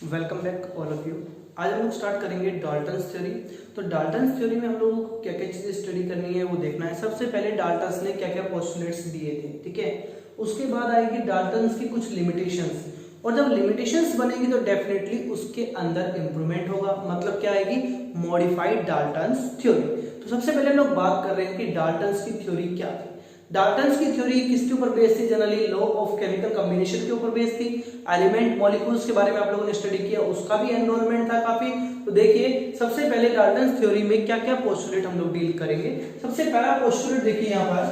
Welcome back all of you. आज हम लोग स्टार्ट करेंगे डाल्टन्स थ्योरी। तो डाल्टन्स थ्योरी में हम लोगों को क्या क्या चीजें स्टडी करनी है वो देखना है। सबसे पहले डाल्टन्स ने क्या क्या पोस्टुलेट्स दिए थे, ठीक है। उसके बाद आएगी डाल्टन्स की कुछ लिमिटेशंस, और जब लिमिटेशंस बनेगी तो डेफिनेटली उसके अंदर इंप्रूवमेंट होगा। मतलब क्या आएगी, मॉडिफाइड डाल्टन्स थ्योरी। तो सबसे पहले हम लोग बात कर रहे हैं कि डाल्टन्स की थ्योरी क्या थी। डाल्टन्स की थ्योरी किसके ऊपर बेस्ड थी? Generally law of chemical combination के ऊपर बेस्ड थी। एलिमेंट मॉलिक्यूल्स के बारे में आप लोगों ने स्टडी किया, उसका भी एनवायरनमेंट था काफी। तो देखिए सबसे पहले डाल्टन्स थ्योरी में क्या क्या पोस्टुलेट हम लोग डील करेंगे। सबसे पहला पोस्टुलेट देखिए यहाँ पर,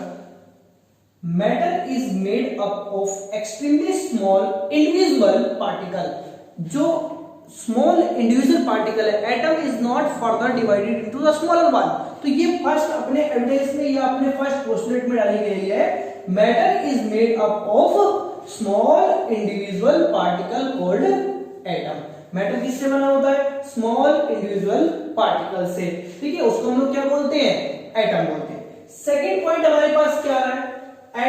matter is made up of extremely small individual particle. जो स्मॉल इंडिविजुअल पार्टिकल है, atom is not further divided into the smaller one. तो ये फर्स्ट अपने एविडेंस में या अपने फर्स्ट पोस्टुलेट में डाली गई है। Matter is made up of small individual particle called atom. Matter किससे बना होता है? स्मॉल इंडिविजुअल पार्टिकल से, ठीक है। उसको हम लोग क्या बोलते हैं? एटम बोलते हैं। सेकेंड पॉइंट हमारे पास क्या आ रहा है?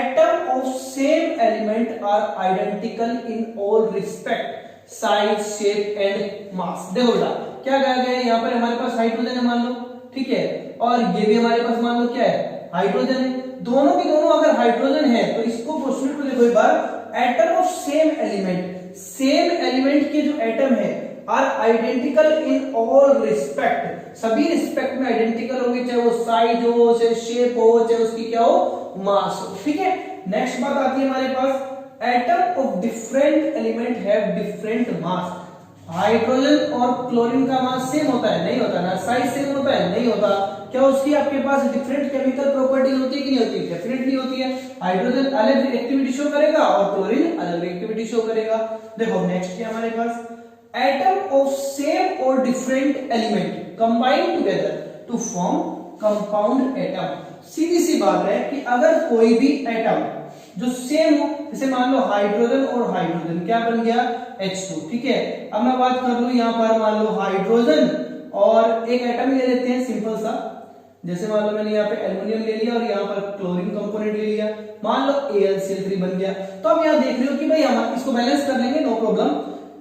Atom of same element are identical in all respect, size, shape and mass. देखो बेटा क्या कहा गया है यहाँ पर, हमारे पास हाइड्रोजन है मान लो, ठीक है, और ये भी हमारे पास मान लो क्या है, हाइड्रोजन है। दोनों के दोनों अगर हाइड्रोजन है तो इसको पोस्टुलेट को देखो एक बार, atom of same element, same element के जो एटम है are identical in all respect, सभी रिस्पेक्ट में आइडेंटिकल होंगे, चाहे वो साइज हो, चाहे शेप हो, चाहे उसकी क्या हो, मास हो, ठीक है। नेक्स्ट बात आती है हमारे पास, atom of different element have different mass. Hydrogen और क्लोरीन का मास सेम होता है? नहीं होता ना। साइज सेम होता है? नहीं होता। क्या उसकी आपके पास डिफरेंट केमिकल प्रॉपर्टीज होती है कि नहीं होती? डेफिनेटली होती है। हाइड्रोजन अलग एक्टिविटी शो करेगा और क्लोरीन अलग एक्टिविटी शो करेगा। देखो नेक्स्ट क्या हमारे पास, एटम ऑफ सेम और different element combine together to form compound atom. सीधी सी बात है कि अगर कोई भी एटम जो सेम हो, जैसे मान लो हाइड्रोजन और हाइड्रोजन, क्या बन गया? H2, ठीक है। अब मैं बात कर लूं यहाँ पर, मान लो हाइड्रोजन और एक एटम ले लेते हैं सिंपल सा, जैसे मान लो मैंने यहाँ पे एल्युमिनियम ले लिया और यहाँ पर क्लोरीन कंपोनेंट ले लिया, मान लो AlCl3 बन गया। तो अब यहाँ देख रहे हो कि भाई हम इसको बैलेंस कर लेंगे, नो प्रॉब्लम।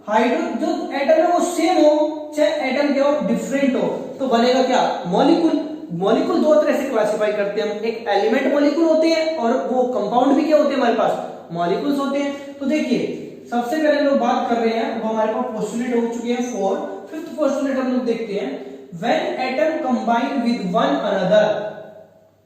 हाइड्रो जो एटम है वो सेम हो, चाहे एटम क्या हो, डिफरेंट हो, तो बनेगा क्या? मॉलिक्यूल। मॉलिक्यूल दो तरह से क्लासिफाई करते हैं हम, एक एलिमेंट मॉलिक्यूल होते हैं और वो कंपाउंड भी क्या होते हैं हमारे पास, मॉलिक्यूल्स होते हैं। तो देखिए सबसे पहले हम लोग बात कर रहे हैं, वो हमारे पास पोस्टुलेट हो चुके हैं 4। फिफ्थ पोस्टुलेट हम लोग देखते हैं, when atom combine with one another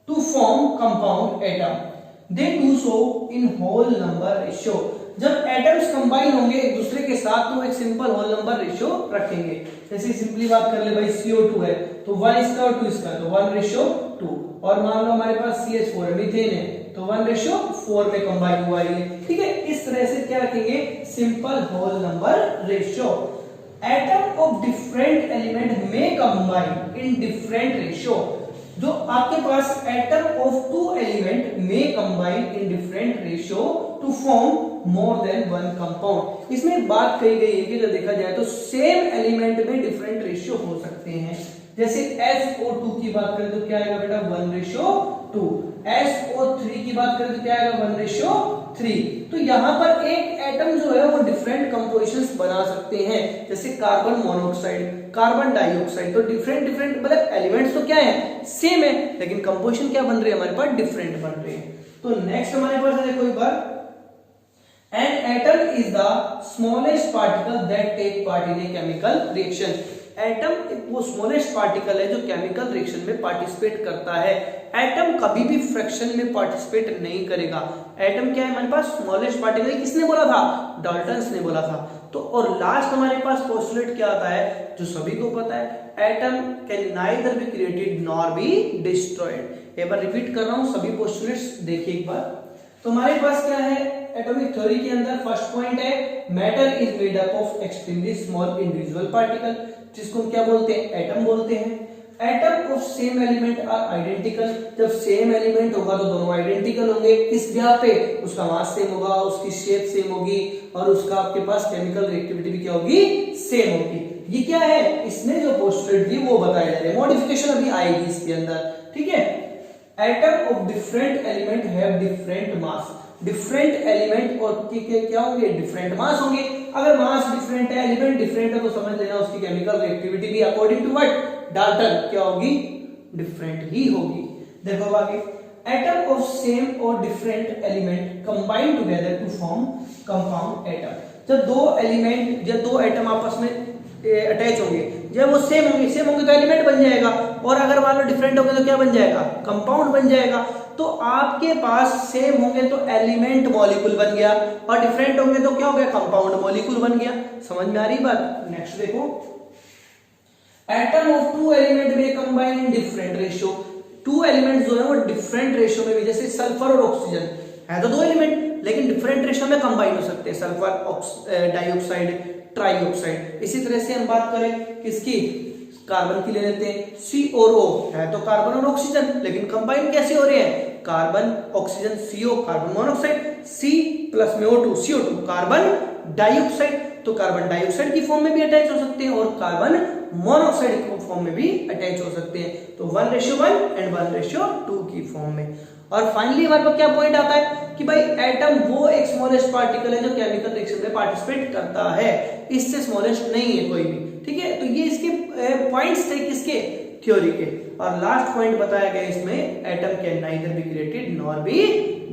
to form compound atom they do so in whole number ratio. जब एटम्स कंबाइन होंगे एक दूसरे के साथ तो एक सिंपल होल नंबर रेशियो रखेंगे। जैसे सिंपली बात कर ले भाई, CO2 है तो 1 इसका और 2 इसका, तो 1:2। और मान लो हमारे पास CH4 है, मीथेन है, तो 1:4 में कंबाइन हुआ है, ठीक है। इस तरह से क्या रखेंगे? Simple whole number ratio. Atom of different element में कंबाइन इन डिफरेंट रेशियो। जो आपके पास एटम ऑफ 2 एलिमेंट में combine in different ratio to form more than one compound. इसमें एक बात कही गई है कि जब देखा जाए तो सेम एलिमेंट में डिफरेंट रेशियो हो सकते हैं। जैसे SO2 की बात करें तो क्या आएगा बेटा? 1:2। SO3 की बात करें तो क्या आएगा? 1:3। तो यहाँ पर एक एटम जो है वो डिफरेंट कंपोजिशंस बना सकते हैं, जैसे कार्बन मोनोऑक्साइड, कार्बन डाइऑक्साइड। तो डिफरेंट डिफरेंट मतलब एलिमेंट्स तो क्या है, सेम है, लेकिन कंपोजिशन क्या बन रही है हमारे पास? डिफरेंट बन रही है। तो नेक्स्ट हमारे पास देखो एक बार, an atom is the smallest particle that take part in a chemical reaction। Atom वो स्मॉलेस्ट पार्टिकल है जो केमिकल रिएक्शन में पार्टिसिपेट करता है। एटम कभी भी फ्रैक्शन में पार्टिसिपेट नहीं करेगा। एटम क्या है हमारे पास? Smallest particle. किसने बोला था? डाल्टन्स ने बोला था। तो और लास्ट हमारे पास पोस्टुलेट क्या आता है जो सभी को पता है, atom can neither be created nor be destroyed. एक बार रिपीट कर रहा हूं, सभी पोस्टुलेट्स देखिए एक बार। तो हमारे पास क्या है एटॉमिक थ्योरी के अंदर? फर्स्ट पॉइंट है, matter is made up of extremely small individual particle, जिसको हम क्या बोलते हैं? एटम बोलते हैं। Atom of same element are identical. जब सेम एलिमेंट होगा तो दोनों आइडेंटिकल होंगे। किस बिहार पे? उसका मास सेम होगा, उसकी शेप सेम होगी और उसका आपके पास केमिकल रिएक्टिविटी भी क्या होगी? सेम होगी। ये क्या है? इसने जो पोस्टुलेट दी वो बताया जा रहा है, मॉडिफिकेशन अभी आएगी इसके अंदर, ठीक है। Atom of different element have different mass. Different element और क्या होंगे, डिफरेंट मास होंगे। अगर मास डिफरेंट है, एलिमेंट डिफरेंट है, तो समझ लेना उसकी केमिकल रिएक्टिविटी भी अकॉर्डिंग टू व्हाट डाल्टन क्या होगी, डिफरेंट ही होगी। देखो आगे, एटम ऑफ सेम और different element combine together to form compound atom. जब दो एलिमेंट या दो एटम आपस में अटैच होंगे, जब वो सेम होंगे तो एलिमेंट बन जाएगा, और अगर मान लो डिफरेंट होंगे तो क्या बन जाएगा, कंपाउंड बन जाएगा। तो आपके पास सेम होंगे तो एलिमेंट मॉलिक्यूल बन गया, और डिफरेंट होंगे तो क्या हो गया, कंपाउंड मॉलिक्यूल बन गया। समझ में आ रही बात। नेक्स्ट देखो, एटम ऑफ टू एलिमेंट में combine in different ratio. Two element जो है वो डिफरेंट रेशियो में भी, जैसे सल्फर और ऑक्सीजन है तो दो एलिमेंट, लेकिन डिफरेंट रेशियो में कंबाइन हो सकते हैं, सल्फर डाइऑक्साइड ट्राइऑक्साइड। इसी तरह से हम बात करें किसकी, कार्बन की ले लेते हैं, सी और ओ है तो कार्बन और ऑक्सीजन, लेकिन कंबाइन कैसे हो रहे हैं, carbon oxygen CO carbon monoxide, C plus में O2 CO2 कार्बन डाइऑक्साइड, तो कार्बन डाइऑक्साइड की फॉर्म में भी अटैच हो सकते हैं और कार्बन मोनोऑक्साइड की फॉर्म में भी अटैच हो सकते हैं, तो 1:1 एंड 1:2 की फॉर्म में। और फाइनली हमारे पास क्या पॉइंट आता है कि भाई एटम वो एक स्मॉलेस्ट पार्टिकल है जो केमिकल रिएक्शन में पार्टिसिपेट करता है, इससे स्मॉलेस्ट नहीं है कोई भी। ठीक है, तो ये इसके पॉइंट्स थे किसके, थ्योरी के। और लास्ट पॉइंट बताया गया इसमें, atom can neither be created nor be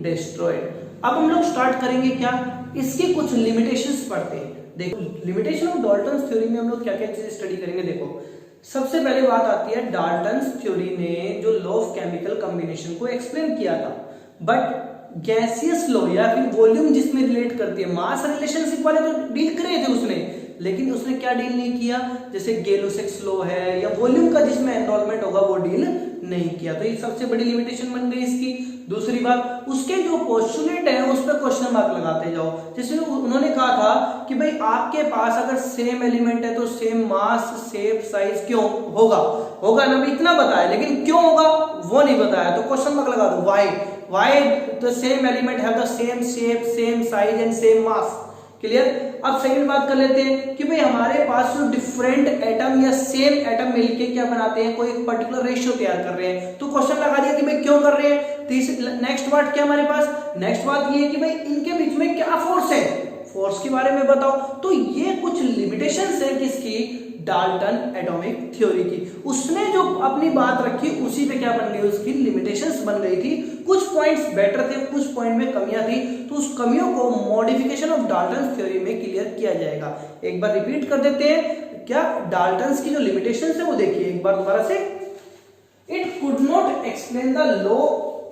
destroyed. अब हम लोग स्टार्ट करेंगे क्या, इसके कुछ लिमिटेशंस पढ़ते हैं। देखो लिमिटेशन ऑफ डाल्टन्स थ्योरी में हम लोग क्या क्या चीजें स्टडी करेंगे। देखो सबसे पहले बात आती है, डाल्टन्स थ्योरी ने जो लॉ ऑफ केमिकल कॉम्बिनेशन को एक्सप्लेन किया था, बट गैसियस लॉ या फिर वॉल्यूम जिसमें रिलेट करती है, मास रिलेशनशिप वाले तो डील करे थे उसने, लेकिन उसने क्या डील नहीं किया, जैसे गेलो-सेक्स लॉ है या वॉल्यूम का जिसमें एनरोलमेंट होगा वो डील नहीं किया, तो ये सबसे बड़ी लिमिटेशन बन गई इसकी। दूसरी बात, उसके जो पोस्टुलेट है उस पर क्वेश्चन मार्क लगाते जाओ। जैसे उन्होंने कहा था कि भाई आपके पास अगर सेम एलिमेंट है तो सेम मास शेप साइज क्यों होगा ना, भाई इतना बताया, लेकिन क्यों होगा वो नहीं बताया, तो क्वेश्चन मार्क लगा दो, why the same element have the same shape same size and same mass. Clear. अब सेकंड बात कर लेते हैं कि भाई हमारे पास जो डिफरेंट एटम या सेम एटम मिलके क्या बनाते हैं, कोई एक पर्टिकुलर रेशियो तैयार कर रहे हैं, तो क्वेश्चन लगा दिया कि भाई क्यों कर रहे हैं। नेक्स्ट बात क्या हमारे पास, नेक्स्ट बात ये है कि भाई इनके बीच में क्या फोर्स है, फोर्स के बारे में बताओ। तो ये कुछ लिमिटेशंस है किसकी, डाल्टन एटॉमिक थ्योरी की। उसने जो अपनी बात रखी उसी पे क्या बन गई, उसकी लिमिटेशंस बन गई थी। कुछ पॉइंट्स बेटर थे, कुछ पॉइंट में कमियां थी, तो उस कमियों को मॉडिफिकेशन ऑफ डाल्टन थ्योरी में क्लियर किया जाएगा। एक बार रिपीट कर देते हैं, क्या डाल्टन की जो लिमिटेशंस है वो देखिए एक बार दोबारा से। It could not explain the law,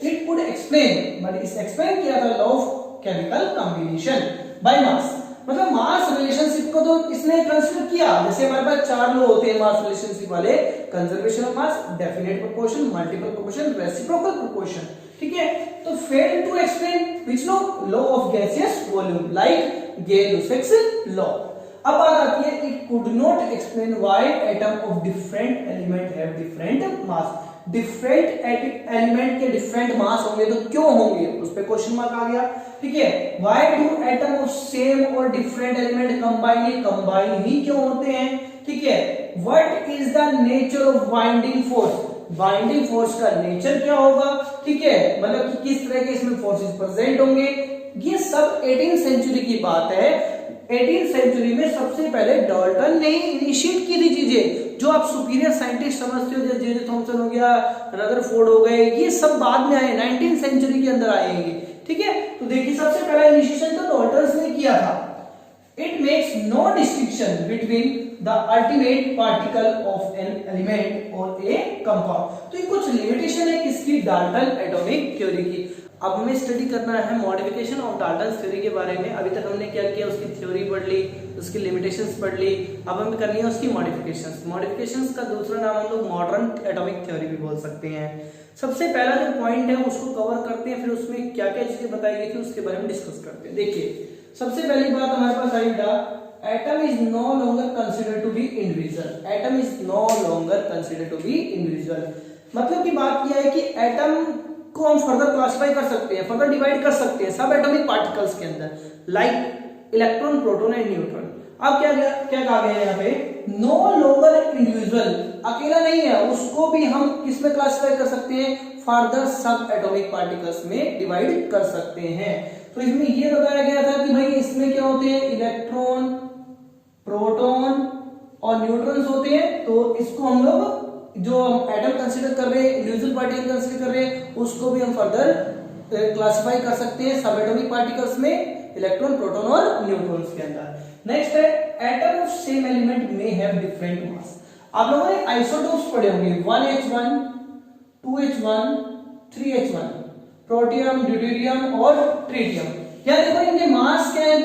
it could explain but इस एक्सप्लेन किया था law of chemical combination by mass, मतलब मास रिलेशनशिप को तो इसने कंसीडर किया। जैसे हमारे पास चार लॉ होते हैं मास रिलेशनशिप वाले, conservation of mass, definite proportion, multiple proportion, reciprocal proportion. ठीक है, तो fail to explain which law of gaseous volume like Gay-Lussac's law. अब बात आती है, it could not explain why atom of different element have different mass. Different element के different mass होंगे तो क्यों होंगे, उस पे क्वेश्चन मार्क आ गया। ठीक है, why do atom of same और डिफरेंट एलिमेंट कंबाइन ही क्यों होते हैं। ठीक है, what is the nature of binding force, binding force का नेचर क्या होगा। ठीक है, मतलब कि किस तरह के इसमें फोर्सेस प्रेजेंट होंगे। ये सब 18th सेंचुरी की बात है। 18th सेंचुरी में सबसे पहले डाल्टन ने इनिशिएट की थी चीजें, जो आप सुपीरियर साइंटिस्ट समझते हो, जैसे जे थॉमसन हो गया, रदरफोर्ड हो गए, ये सब बाद में आए, 19th सेंचुरी के अंदर आएंगे। ठीक है, तो देखिए सबसे पहला इनिशिएशन तो डाल्टन ने किया था। It makes no distinction between the ultimate particle of an element और ए कंपाउंड। तो ये कुछ लिमिटेशन है किसकी, डाल्टन एटॉमिक थ्योरी की। अब हमें स्टडी करना है मॉडिफिकेशन ऑफ डाल्टन थ्योरी के बारे में। अभी तक हमने क्या किया, उसकी थ्योरी पढ़ ली, उसकी लिमिटेशंस पढ़ ली, अब हमें करनी है उसकी मॉडिफिकेशंस। मॉडिफिकेशंस का दूसरा नाम हम लोग मॉडर्न एटॉमिक थ्योरी भी बोल सकते हैं। सबसे पहला जो पॉइंट है उसको कवर करते हैं, फिर उसमें क्या क्या चीजें बताई गई थी उसके बारे में डिस्कस करते हैं। देखिए सबसे पहली बात हमारे पास आई बेटा, atom is no longer considered to be individual. Atom is no longer considered to be individual, मतलब की बात यह है कि एटम को हम फर्दर क्लासिफाई कर सकते हैं, फर्दर डिवाइड कर सकते हैं सब एटॉमिक पार्टिकल्स के अंदर, like electron, proton and neutron. अब क्या कहा गया है यहाँ पे, नो लॉन्गर इंडिविजुअल, अकेला नहीं है, उसको भी हम किसमें क्लासिफाई कर सकते हैं, फर्दर सब एटॉमिक पार्टिकल्स में डिवाइड कर सकते हैं। तो इसमें ये बताया गया था कि भाई इसमें क्या होते हैं, इलेक्ट्रॉन, प्रोटॉन और न्यूट्रॉन्स होते हैं। तो इसको हम लोग जो हम एटम कंसीडर कर रहे हैं, इंडिविजुअल पार्टिकल कंसीडर कर रहे हैं, उसको भी हम फर्दर क्लासिफाई कर सकते हैं सब एटॉमिक पार्टिकल्स में, इलेक्ट्रॉन, प्रोटॉन और न्यूट्रॉन्स के अंदर। नेक्स्ट है atom of same element may have different मास। आप लोगों ने आइसोटोप्स पढ़े होंगे, 1h1, 2h1, 3h1, protium, deuterium और ट्रिटियम। क्या देखो इनके मास क्या है,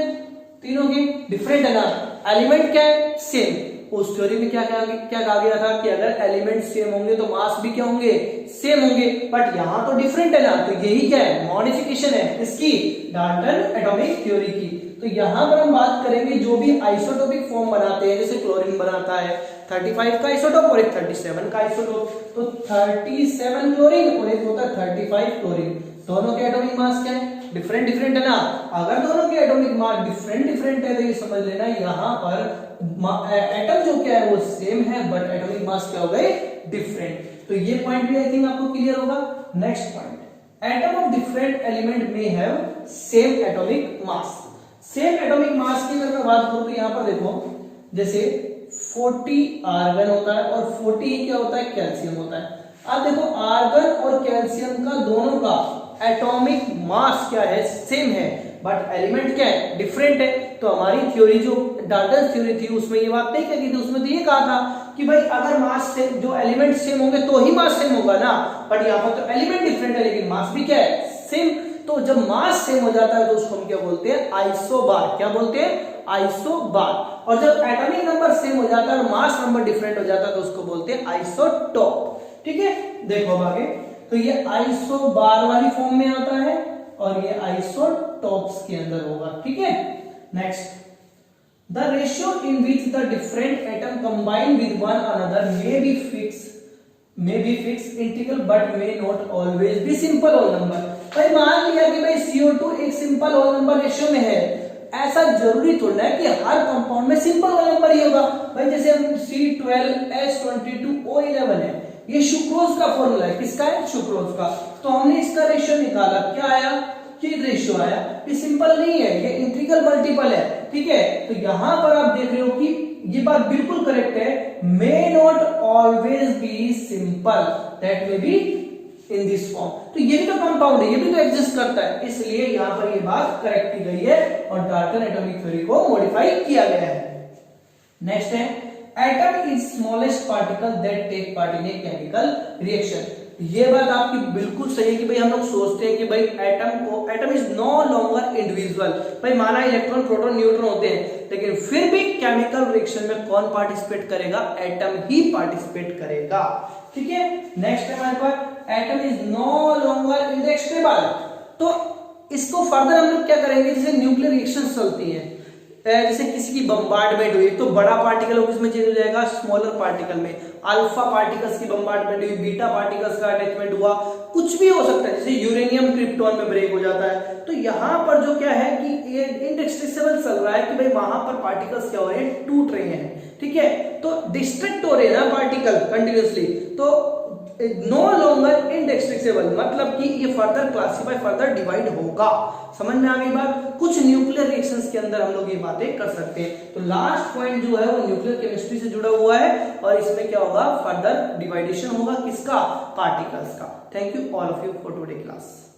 तीनों के डिफरेंट है ना, एलिमेंट क्या है, सेम। उस थ्योरी में क्या कहा गया था कि अगर एलिमेंट सेम होंगे तो मास भी क्या होंगे, सेम होंगे। बट यहां तो डिफरेंट है ना, तो यही क्या है, मॉडिफिकेशन है इसकी, डाल्टन एटॉमिक थ्योरी की। तो यहां पर हम बात करेंगे जो भी आइसोटोपिक फॉर्म बनाते हैं, जैसे क्लोरीन बनाता है 35 का आइसोटोप और एक 37 का आइसोटोप। तो 37 क्लोरीन और एक होता है 35 क्लोरीन। दोनों के एटॉमिक मास क्या है, डिफरेंट है ना। अगर दोनों के एटॉमिक मास डिफरेंट है तो ये समझ लेना यहाँ पर एटम जो क्या है वो सेम है, बट एटॉमिक मास क्या हो गए, डिफरेंट। तो ये पॉइंट भी आई थिंक आपको क्लियर होगा। Next point, atom of different element may have same atomic mass. Same atomic mass की अगर मैं बात करूं तो यहाँ पर देखो, जैसे 40 आर्गन होता है और 40 क्या होता है, कैल्शियम होता है। अब देखो आर्गन और कैल्शियम का दोनों का एटॉमिक मास क्या है, सेम है, बट एलिमेंट क्या है, डिफरेंट है। तो हमारी थ्योरी जो डाल्टन थ्योरी थी उसमें ये बात नहीं कही थी, उसमें तो ये कहा था कि भाई अगर मास से जो एलिमेंट सेम होंगे तो ही मास सेम होगा ना। बट यहाँ पर तो एलिमेंट डिफरेंट है लेकिन मास भी क्या है, सेम। तो जब मास सेम हो जाता है तो उसको हम क्या बोलते हैं, आइसोबार। क्या बोलते हैं, आइसोबार। और जब एटॉमिक नंबर सेम हो जाता है और मास नंबर डिफरेंट हो जाता है तो उसको बोलते हैं आइसोटॉप। ठीक है, देखो आगे, तो ये आइसोबार वाली फॉर्म में आता है और ये आइसोटॉप्स के अंदर होगा। ठीक है, next, the ratio in which the different atom combine with one another may be fix integral but may not always be simple whole number. भाई मान लिया कि भाई CO2 एक सिंपल होल नंबर रेशियो में है, ऐसा जरूरी थोड़ा है कि हर कंपाउंड में सिंपल होल नंबर ही होगा। भाई जैसे हम C12H22O11 है, ये सुक्रोज का फॉर्मूला है, किसका है, सुक्रोज का। तो हमने इसका रेशियो निकाला, क्या आया, कि रेशियो आया। ये सिंपल नहीं है, ये इंटीग्रल मल्टीपल है। ठीक है, तो यहां पर आप देख रहे हो कि ये बात बिल्कुल करेक्ट है, मे not always be simple, that may be in this form. तो ये भी तो कंपाउंड है, ये भी तो एग्जिस्ट करता है, इसलिए यहां पर ये बात करेक्ट की गई है और डाल्टन एटॉमिक थ्योरी को मॉडिफाई किया गया है। नेक्स्ट है, atom is smallest particle that take part in a chemical reaction. ये बात आपकी बिल्कुल सही है कि भाई हम लोग सोचते हैं कि भाई atom is no longer individual. भाई माना इलेक्ट्रॉन, प्रोटॉन, न्यूट्रॉन होते हैं, लेकिन फिर भी केमिकल रिएक्शन में कौन पार्टिसिपेट करेगा, एटम ही पार्टिसिपेट करेगा। ठीक है, नेक्स्ट है हमारे पास, एटम इज नो लॉन्गर इंडेक्सेबल। तो इसको फर्दर हम लोग क्या करेंगे, जैसे न्यूक्लियर रिएक्शन चलती है, जैसे किसी की बम्बार्डमेंट हुई तो बड़ा पार्टिकल उसमें चेंज हो जाएगा स्मॉलर पार्टिकल में, अल्फा पार्टिकल्स की बम्बार्डमेंट हुई, बीटा पार्टिकल्स का अटैचमेंट हुआ, कुछ भी हो सकता है, जैसे यूरेनियम क्रिप्टॉन में ब्रेक हो जाता है। तो यहाँ पर जो क्या है कि ये इंडेक्सेबल चल रहा है कि भाई वहां पर पार्टिकल्स क्या हो रहे हैं, टूट रहे हैं। ठीक है, तो डिस्ट्रक्ट हो रहे हैं ना पार्टिकल कंटिन्यूअसली, तो नो लॉन्गर इंडेक्सेबल मतलब कि ये फर्दर क्लासिफाई, फर्दर डिवाइड होगा। समझ में आ गई बात। कुछ न्यूक्लियर रिएक्शंस के अंदर हम लोग ये बातें कर सकते हैं। तो लास्ट पॉइंट जो है वो न्यूक्लियर केमिस्ट्री से जुड़ा हुआ है और इसमें क्या होगा, फर्दर डिवाइडेशन होगा किसका, पार्टिकल्स का। Thank you all of you for today class.